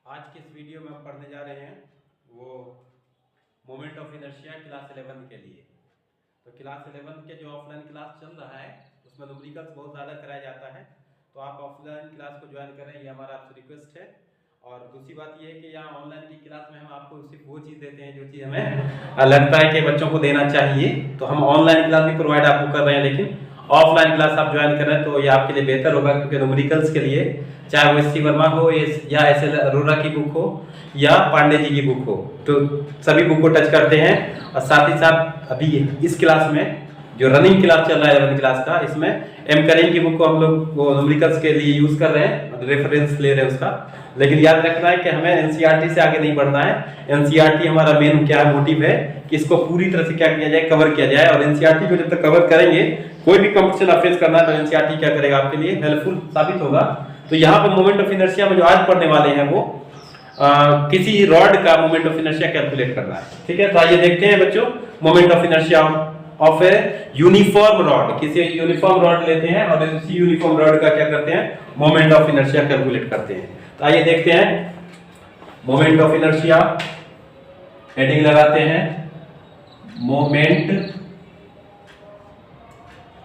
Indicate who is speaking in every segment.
Speaker 1: आज की इस वीडियो में हम पढ़ने जा रहे हैं वो मोमेंट ऑफ इनर्शिया क्लास 11 के लिए। तो क्लास 11 के जो ऑफलाइन क्लास चल रहा है उसमें न्यूमेरिकल्स बहुत ज़्यादा कराया जाता है, तो आप ऑफलाइन क्लास को ज्वाइन करें, ये हमारा आपसे रिक्वेस्ट है। और दूसरी बात ये है कि यहाँ ऑनलाइन की क्लास में हम आपको सिर्फ वो चीज़ देते हैं जो चीज़ हमें लगता है कि बच्चों को देना चाहिए। तो हम ऑनलाइन क्लास भी प्रोवाइड आपको कर रहे हैं, लेकिन ऑफलाइन क्लास आप ज्वाइन कर रहे हैं तो ये आपके लिए बेहतर होगा, क्योंकि न्यूमेरिकल्स के लिए चाहे वो एस.सी. वर्मा हो या एस.एल. अरोरा की बुक हो या पांडे जी की बुक हो, तो सभी बुक को टच करते हैं। और साथ ही साथ अभी इस क्लास में जो रनिंग क्लास चल रहा है 11वीं क्लास का, इसमें एम करीम की बुक को हम लोग वो न्यूमेरिकल्स के लिए यूज कर रहे हैं, रेफरेंस ले रहे हैं उसका। लेकिन याद रखना है कि हमें एनसीईआरटी से आगे नहीं बढ़ना है। एनसीईआरटी हमारा मेन क्या मोटिव है कि इसको पूरी तरह से क्या किया जाए, कवर किया जाए। और एनसीईआरटी को जब तक कवर करेंगे, कोई भी कंपटीशन आप फेस करना है तो एनसीईआरटी क्या करेगा, आपके लिए हेल्पफुल साबित होगा। तो यहाँ पे मोमेंट ऑफ इनर्शिया में जो आज पढ़ने वाले हैं वो किसी रॉड का मोमेंट ऑफ इनर्शिया कैलकुलेट करना है। ठीक है, तो आइए देखते हैं बच्चों, moment of inertia of a uniform rod. किसी यूनिफॉर्म रॉड लेते हैं और इसी यूनिफॉर्म रॉड का क्या करते हैं, मोमेंट ऑफ इनर्शिया कैलकुलेट करते हैं। तो आइए देखते हैं मोमेंट ऑफ इनर्शिया, हेडिंग लगाते हैं मोमेंट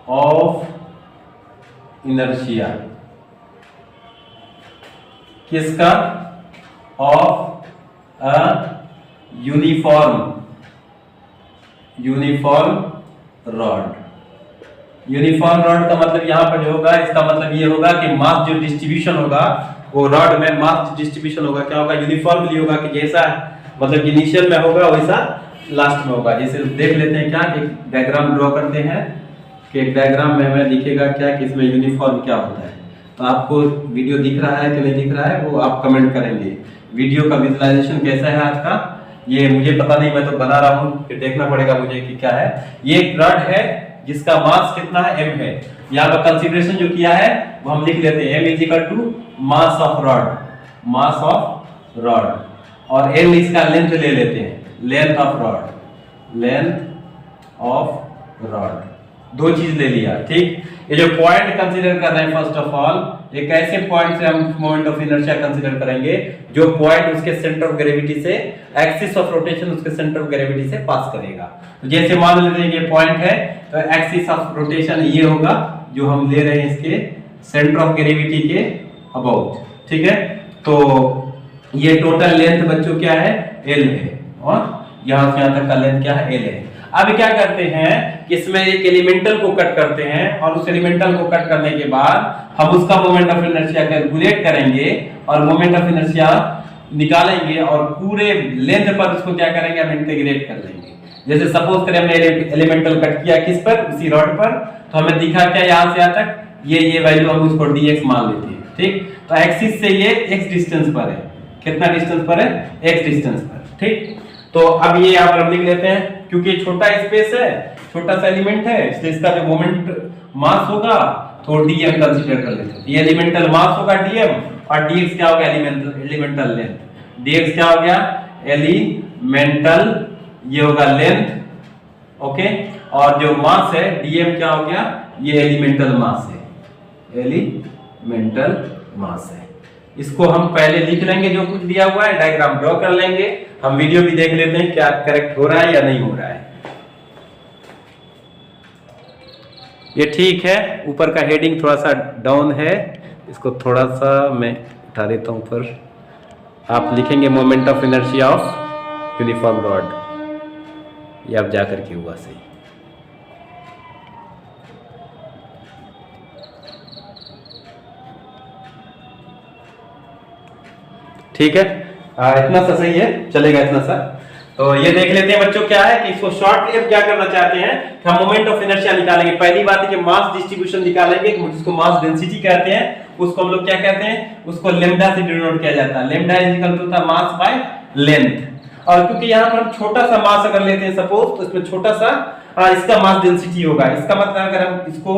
Speaker 1: ऑफ इनर्शिया। किसका? Of a uniform rod. Uniform rod का मतलब यहां पर जो होगा, इसका मतलब ये होगा कि मास जो डिस्ट्रीब्यूशन होगा वो रॉड में मास डिस्ट्रीब्यूशन होगा, क्या होगा, यूनिफॉर्मली होगा, कि जैसा मतलब इनिशियल में होगा वैसा लास्ट में होगा। जैसे देख लेते हैं क्या कि डायग्राम ड्रॉ करते हैं कि एक डायग्राम में हमें दिखेगा क्या कि इसमें यूनिफॉर्म क्या होता है। तो आपको वीडियो दिख रहा है कि नहीं दिख रहा है वो आप कमेंट करेंगे। वीडियो का विजुअलाइजेशन कैसा है आज का, ये मुझे पता नहीं, मैं तो बना रहा हूँ, फिर देखना पड़ेगा मुझे कि क्या है। ये एक रॉड है जिसका मास कितना है, m है। यहाँ पर कंसीडरेशन जो किया है वो हम लिख लेते हैं, m is equal to mass of rod, और l इसका लेंथ ले लेते हैं, लेंथ ऑफ रॉड। दो चीज ले लिया, ठीक। ये जो पॉइंट कंसीडर कर रहे हैं, फर्स्ट ऑफ ऑल एक ऐसे पॉइंट से हम मोमेंट ऑफ इनर्शिया कंसीडर करेंगे जो पॉइंट उसके सेंटर ऑफ ग्रेविटी से, एक्सिस ऑफ रोटेशन उसके सेंटर ऑफ ग्रेविटी से पास करेगा। तो जैसे मान लेते हैं ये पॉइंट है, तो एक्सिस ऑफ रोटेशन ये होगा जो हम ले रहे हैं इसके सेंटर ऑफ ग्रेविटी के अबाउट, ठीक है। तो ये टोटल लेंथ बच्चों क्या है, l है, और यहां से यहां तक का लेंथ क्या है, l है। अब क्या करते हैं कि इसमें एक एलिमेंटल को कट करते हैं, और उस एलिमेंटल को कट करने के बाद हम उसका मोमेंट ऑफ इनर्शिया कैलकुलेट करेंगे और मोमेंट ऑफ इनर्शिया निकालेंगे, और पूरे लेंथ पर उसको क्या करेंगे, हम इंटीग्रेट कर लेंगे। जैसे सपोज करें हमने एलिमेंटल कट किया किस पर, उसी रॉड पर, तो हमें दिखा क्या यहां से यहां तक ये वैल्यू हम उसको dx मान लेते हैं, ठीक। तो एक्सिस से ये x डिस्टेंस पर है, कितना डिस्टेंस पर है, x डिस्टेंस पर, ठीक। तो अब ये यहां पर हम लिख लेते हैं, क्योंकि छोटा स्पेस है, छोटा सा एलिमेंट है, इसलिए इसका जो मोमेंट मास होगा तो dm कंसीडर कर लेते हैं। ये एलिमेंटल मास होगा dm, और dx क्या हो गया, एलिमेंटल लेंथ। dx क्या हो गया, एलिमेंटल, ये होगा लेंथ, ओके। और जो मास है dm क्या हो गया, ये एलिमेंटल मास है, एलिमेंटल मास है। इसको हम पहले लिख लेंगे, जो कुछ दिया हुआ है डायग्राम ड्रॉ कर लेंगे, हम वीडियो भी देख लेते हैं क्या करेक्ट हो रहा है या नहीं हो रहा है। ये ठीक है, ऊपर का हेडिंग थोड़ा सा डाउन है, इसको थोड़ा सा मैं उठा देता हूं ऊपर। आप लिखेंगे moment of inertia of uniform rod, ये अब जाकर के हुआ सही। ठीक है, इतना सा सही है, चलेगा इतना सा। तो ये देख लेते हैं बच्चों क्या है कि इसको शॉर्टली अब क्या करना चाहते हैं कि हम मोमेंट ऑफ इनर्शिया निकालेंगे। पहली बात है कि मास डिस्ट्रीब्यूशन निकालेंगे, जिसको मास डेंसिटी कहते हैं, उसको हम लोग क्या कहते हैं, उसको लेम्डा से डिनोट किया जाता है। Lambda is equal to mass by length. और क्योंकि यहाँ पर छोटा सा मास अगर लेते हैं सपोज, तो इसमें छोटा सा इसका मास डेंसिटी होगा। इसका मतलब अगर हम इसको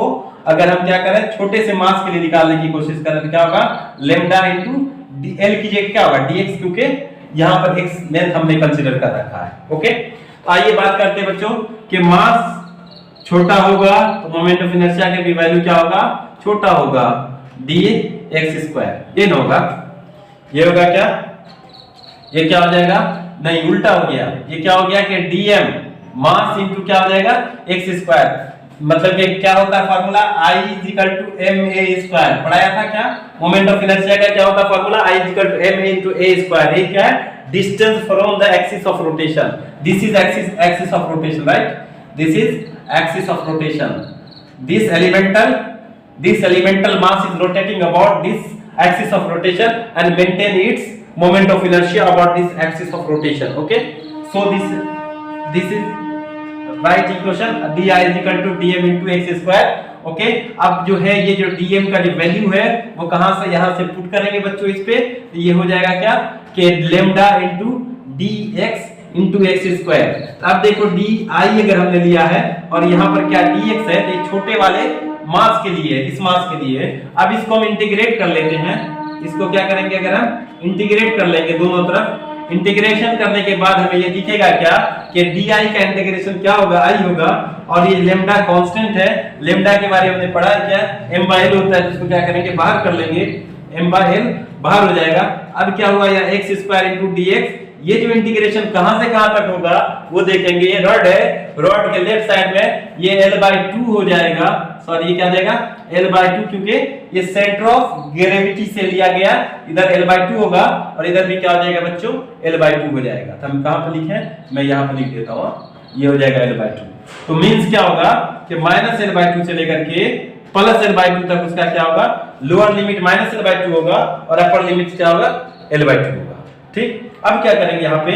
Speaker 1: क्या करें, छोटे से मास के लिए निकालने की कोशिश करें तो क्या होगा, लेम्डा इनटू l की जगह क्या होगा, dx, क्योंकि यहाँ पर x लेंथ हमने कंसीडर कर रखा है, ओके। तो आइए बात करते हैं बच्चों कि मास छोटा होगा तो मोमेंट ऑफ इनर्शिया का भी वैल्यू क्या होगा, छोटा होगा, dx स्क्वायर, ये होगा, ये होगा क्या, ये क्या हो जाएगा, नहीं उल्टा हो गया, ये क्या हो गया कि dm मास इनटू क्या हो जाएगा x स्क्वायर, मतलब कि क्या होता है फार्मूला I = ma², पढ़ाया था क्या, मोमेंट ऑफ इनर्शिया का क्या होता है फार्मूला, I = ma × a², ये क्या है, distance from the axis of rotation, this is axis of rotation, right, this is axis of rotation, this elemental mass is rotating about this axis of rotation and maintain its moment of inertia about this axis of rotation. Okay, so this is right equation, di = dm × x². Okay, अब जो है ये जो dm का जो value है वो कहां से, यहां से पुट करेंगे बच्चों इस पे, तो ये हो जाएगा क्या कि लैम्डा × dx × x². अब देखो di अगर हमने लिया है और यहाँ पर क्या dx है, तो ये छोटे वाले मास के लिए, इस मास के लिए. अब इसको हम इंटीग्रेट कर लेते हैं, इसको क्या करेंगे, अगर हम इंटीग्रेट कर लेंगे दोनों तरफ, इंटीग्रेशन करने के बाद हमें ये दिखेगा क्या कि di का इंटीग्रेशन क्या होगा, i होगा, और ये लैम्डा कांस्टेंट है, लैम्डा के बारे में हमने पढ़ा है क्या, m/l होता है, जिसको क्या करेंगे बाहर कर लेंगे, m/l बाहर हो जाएगा. अब क्या हुआ, या x² × dx, ये जो इंटीग्रेशन कहां से कहां तक होगा वो देखेंगे. ये रॉड है, रॉड के लेफ्ट साइड में ये l/2 हो जाएगा, सॉरी ये क्या जाएगा l/2, क्योंकि ये सेंटर ऑफ ग्रेविटी से लिया गया, इधर l/2 होगा और इधर भी क्या हो जाएगा बच्चों, l/2 हो जाएगा. तो हम कहां पर लिखें, मैं यहां पर लिख देता हूं, ये हो जाएगा l/2. तो मींस क्या होगा कि -l/2 से लेकर के +l/2 तक उसका क्या होगा, लोअर लिमिट -l/2 होगा और अपर लिमिट क्या होगा, l/2 होगा. ठीक, अब क्या करेंगे यहाँ पे,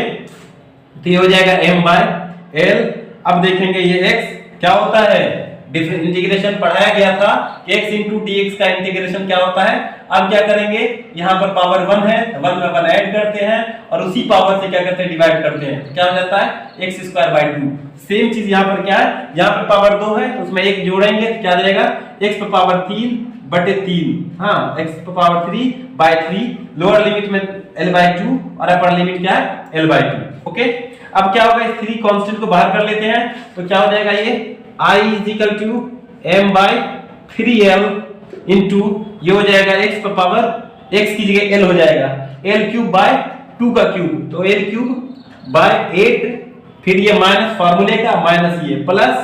Speaker 1: तो ये हो जाएगा m/l. अब देखेंगे ये x क्या होता है, इंटीग्रेशन पढ़ाया गया था कि x × dx का इंटीग्रेशन क्या होता है. अब क्या करेंगे, यहाँ पर पावर 1 है, 1 में 1 ऐड करते हैं और उसी पावर से क्या करते हैं, डिवाइड करते हैं, तो क्या हो जाता है x²/2. सेम चीज यहाँ पर क्या है, यहाँ पर पावर 2 है, उसमें 1 जोड़ेंगे तो क्या जाएगा, x⁻³ हाँ, x⁻³ लोअर लिमिट में l/2 और अपर लिमिट क्या है, l/2. ओके, अब क्या होगा, इस 3 कांस्टेंट को बाहर कर लेते हैं, तो क्या हो जाएगा, ये I = m/3l इंटू ये हो जाएगा x की जगह l हो जाएगा, l³/2 का क्यूब, तो l³/8, फिर ये माइनस फार्मूले का माइनस ये प्लस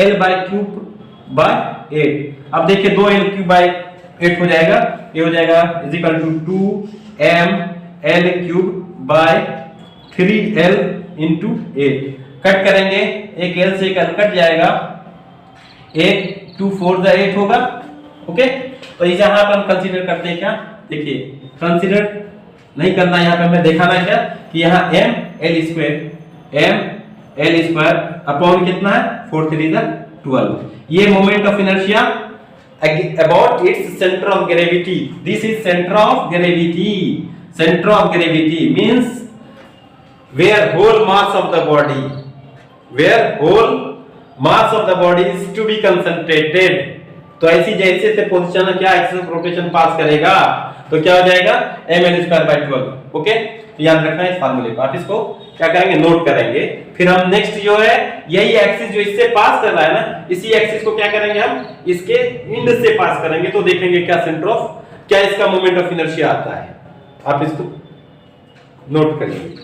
Speaker 1: l/3/8. अब देखिए 2l³/8 हो जाएगा, ये हो जाएगा = 2ml³/3l × 8. कट करेंगे, एक l से एक l कट जाएगा, 2×4 = 8 होगा. ओके, तो यहाँ पर हम कंसीडर करते हैं क्या, देखिए कंसीडर नहीं करना, यहाँ पे हमें दिखाना क्या कि यहाँ ml² अपॉन कितना है, 4×3 = 12. ये moment of inertia about its center of gravity. This is center of gravity. Center of gravity means where whole mass of the body, is to be concentrated. तो ऐसी जैसे से पोजीशन क्या एक्सिस ऑफ रोटेशन पास करेगा, तो क्या हो जाएगा ml²/12. ओके, तो याद रखना है इस फार्मूले को, आप इसको क्या करेंगे, नोट करेंगे. फिर हम नेक्स्ट जो है, यही एक्सिस जो इससे पास कर रहा है ना, इसी एक्सिस को क्या करेंगे, हम इसके इंड से पास करेंगे, तो देखेंगे क्या सेंटर ऑफ, क्या इसका मोमेंट ऑफ इनर्शिया आता है. आप इसको नोट करिए.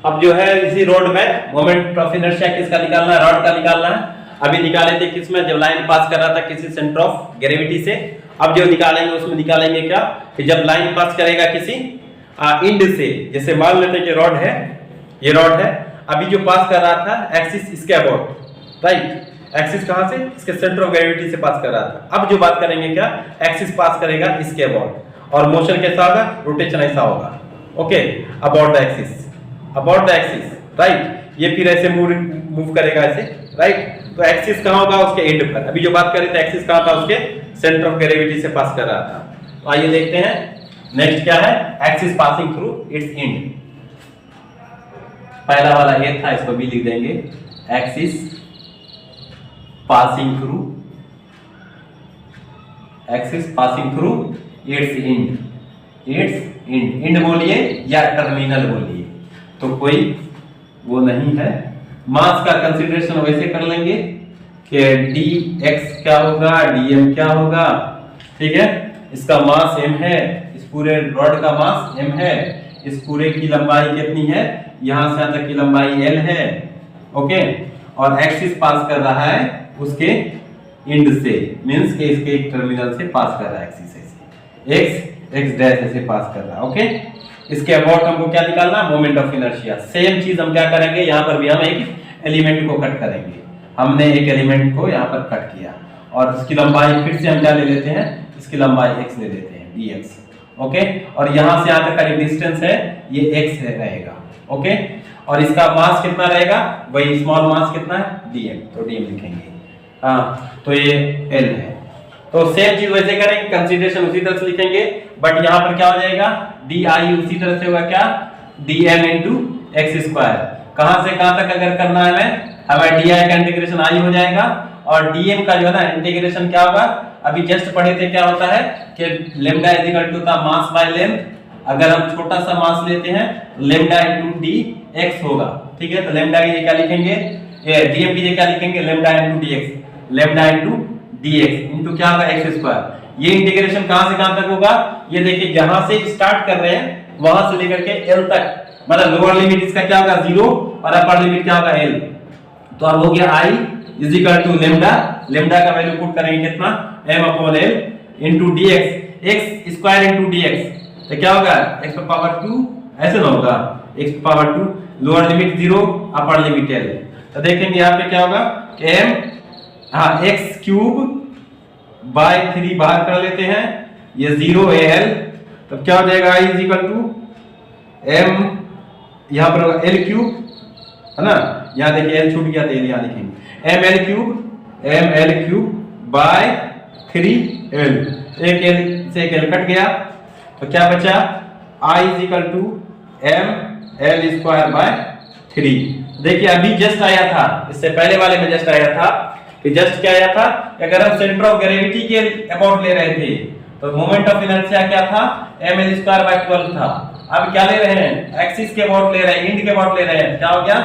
Speaker 1: अब जो है इसी रोड में मोमेंट ऑफ इनर्शिया किसका निकालना है, रॉड का निकालना है. अभी निकाले थे किसमें, जब लाइन पास कर रहा था किसी सेंटर ऑफ ग्रेविटी से. अब जो निकालेंगे उसमें निकालेंगे क्या कि जब लाइन पास करेगा किसी इंड से, जैसे मान लेते हैं कि रॉड है, ये रॉड है, अभी जो पास कर रहा था एक्सिस इसके अबाउट, राइट, एक्सिस कहां से, इसके सेंटर ऑफ ग्रेविटी से पास कर रहा था. अब जो बात करेंगे क्या, एक्सिस पास करेगा इसके अबाउट, और मोशन कैसा होगा, रोटेशन ऐसा होगा. Okay, about the axis, right, ये फिर ऐसे मूव करेगा ऐसे, राइट. तो एक्सिस कहां होगा, उसके एंड पर. अभी जो बात कर रहे थे एक्सिस कहां था, उसके सेंटर ऑफ ग्रेविटी से पास कर रहा था. तो आइए देखते हैं नेक्स्ट क्या है, axis passing through it's and. पहला वाला ये था, इसको भी लिख देंगे, axis passing through it's and. And बोलिए या टर्मिनल बोलिए, तो कोई वो नहीं है. मास का कंसीडरेशन वैसे कर लेंगे कि dx क्या होगा, dm क्या होगा, ठीक है। इसका मास m है, इस पूरे रॉड का मास m है, इस पूरे की लंबाई कितनी है, यहां से यहां तक की लंबाई l है, ओके। और एक्सिस पास कर रहा है उसके एंड से, मींस के इसके एक टर्मिनल से पास कर रहा है एक्सिस से, x डैश ऐसे पास कर रहा है, ओके। इसके अबाउट हमको क्या निकालना, मोमेंट ऑफ इनर्शिया। सेम चीज हम क्या करेंगे, यहां पर भी हम एक एलिमेंट को कट करेंगे। हमने एक एलिमेंट को यहां पर कट किया और इसकी लंबाई फिर से हम क्या ले लेते हैं, इसकी लंबाई x ले लेते हैं, dx, ओके। और यहां से यहां तक का डिस्टेंस है ये x रहेगा, ओके। और इसका मास कितना रहेगा, वही स्मॉल मास कितना है, dm, तो dm लिखेंगे, हाँ। तो ये l है। तो सेम चीज वैसे करेंगे, कंसीडरेशन उसी तरह से लिखेंगे, बट यहां पर क्या हो जाएगा, di उसी तरह से होगा क्या, dm into x स्क्वायर। कहां से कहां तक अगर करना है हमें di का इंटीग्रेशन i हो जाएगा और dm का जो है ना इंटीग्रेशन क्या होगा, अभी जस्ट पढ़े थे क्या होता है कि lambda is equal to the mass by length. अगर हम छोटा सा मास लेते हैं लैम्डा इनटू dx होगा, ठीक है। तो लैम्डा की जगह क्या लिखेंगे, ये dm की जगह क्या लिखेंगे, lambda into dx, lambda into dx into क्या होगा x स्क्वायर। ये इंटीग्रेशन कहां से कहां तक होगा, ये देखिए जहां से स्टार्ट कर रहे हैं वहां से लेकर के l तक, मतलब लोअर लिमिट इसका क्या होगा 0 और अपर लिमिट क्या होगा l। तो अब हो गया i is equal to lambda, lambda का वैल्यू पुट करेंगे कितना, m upon l into dx, x square into dx, तो क्या होगा x पर पावर 2, ऐसे ना होगा, x पर power 2, lower limit 0 upper limit l। तो देखेंगे यहाँ पे क्या होगा कि m, हाँ, x क्यूब बाय 3 बाहर कर लेते हैं, ये 0 al, तब क्या हो जाएगा i is equal to m, यहाँ पर होगा l क्यूब, है ना, यहाँ देखिए l छूट गया तो यहाँ लिखेंगे m l cube by 3l, एक l से एक l कट गया, तो क्या बचा, i is equal to m l square by 3। देखिए अभी जस्ट आया था, इससे पहले वाले में जस्ट आया था कि जस्ट क्या आया था, अगर हम सेंटर ऑफ ग्रेविटी के अबाउट ले रहे थे तो मोमेंट ऑफ इनर्शिया क्या था, m l स्क्वायर बाय 12 था। अब क्या ले रहे हैं, एक्सिस के अबाउट ले रहे हैं, एंड के अबाउट ले रहे हैं, क्या हो गया,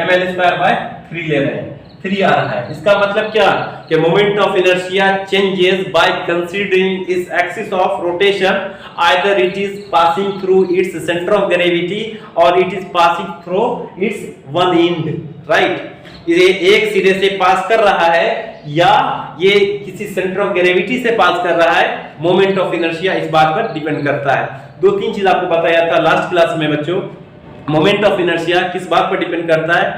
Speaker 1: m l स्क्वायर बाय 3 ले रहे हैं, 3 आ रहा है। इसका मतलब क्या कि moment of inertia changes by considering its axis of rotation, either it is passing through its centre of gravity और it is passing through its one end, right. ये एक सिरे से पास कर रहा है या ये किसी सेंटर ऑफ ग्रेविटी से पास कर रहा है, मोमेंट ऑफ इनर्शिया इस बात पर डिपेंड करता है। 2-3 चीज आपको बताया था लास्ट क्लास में बच्चों, मोमेंट ऑफ इनर्शिया किस बात पर डिपेंड करता है,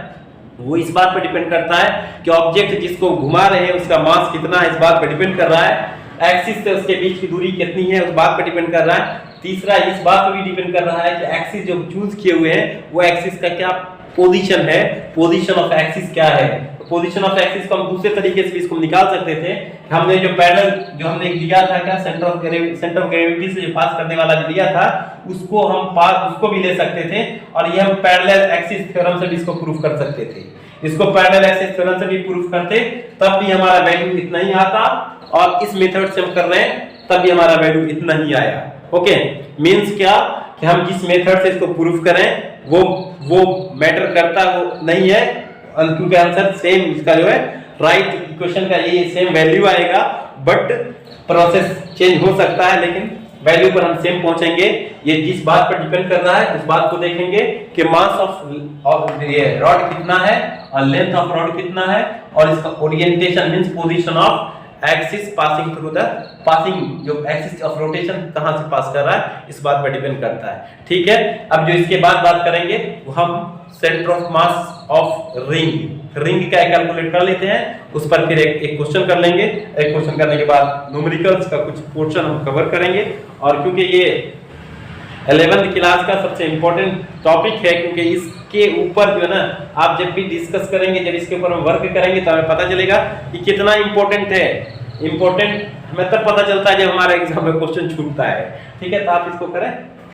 Speaker 1: वो इस बात पर डिपेंड करता है कि ऑब्जेक्ट जिसको घुमा रहे हैं उसका मास कितना है, इस बात पर डिपेंड कर रहा है। एक्सिस से उसके बीच की दूरी कितनी है, उस बात पर डिपेंड कर रहा है। तीसरा इस बात पर भी डिपेंड कर रहा है कि एक्सिस जो चूज किए हुए हैं वो एक्सिस का क्या पोजीशन है, पोजीशन ऑफ एक्सिस क्या है। पोजीशन ऑफ एक्सिस को हम दूसरे तरीके से भी इसको निकाल सकते थे। हमने जो पैरेलल जो हमने लिया था क्या, सेंटर ऑफ ग्रेविटी से जो पास करने वाला जो लिया था उसको हम पास उसको भी ले सकते थे, और ये हम पैरेलल एक्सिस थ्योरम से भी इसको प्रूफ कर सकते थे। इसको पैरेलल एक्सिस थ्योरम से भी प्रूफ करते तब भी हमारा वैल्यू इतना ही आता, और इस मेथड से हम कर रहे हैं तब भी हमारा वैल्यू इतना ही आया। ओके, मींस क्या कि हम जिस मेथड से इसको प्रूफ करें वो मैटर करता वो नहीं है, क्योंकि आंसर सेम इसका जो है राइट इक्वेशन का ये सेम वैल्यू आएगा, बट प्रोसेस चेंज हो सकता है, लेकिन वैल्यू पर हम सेम पहुंचेंगे। ये जिस बात पर डिपेंड कर रहा है उस बात को देखेंगे कि मास ऑफ ये रॉड कितना है और लेंथ ऑफ रॉड कितना है, और इसका orientation means position of axis passing through the passing, जो एक्सिस ऑफ रोटेशन कहां से पास कर रहा है इस बात पर डिपेंड करता है। ठीक है, अब जो इसके बाद बात करेंगे वो हम centre of mass of ring का कैलकुलेट कर लेते हैं, उस पर फिर एक क्वेश्चन कर लेंगे। एक क्वेश्चन करने के बाद न्यूमेरिकल्स का कुछ पोर्शन हम कवर करेंगे, और क्योंकि ये 11th क्लास का सबसे इंपॉर्टेंट टॉपिक है, क्योंकि इसके ऊपर जो है ना आप जब भी डिस्कस करेंगे, जब इसके ऊपर हम वर्क करेंगे तो हमें पता चलेगा कि कितना इंपॉर्टेंट है। इंपॉर्टेंट हमें तब पता चलता है जब हमारे एग्जाम में क्वेश्चन छूटता है। ठीक है, तो आप इसको करें।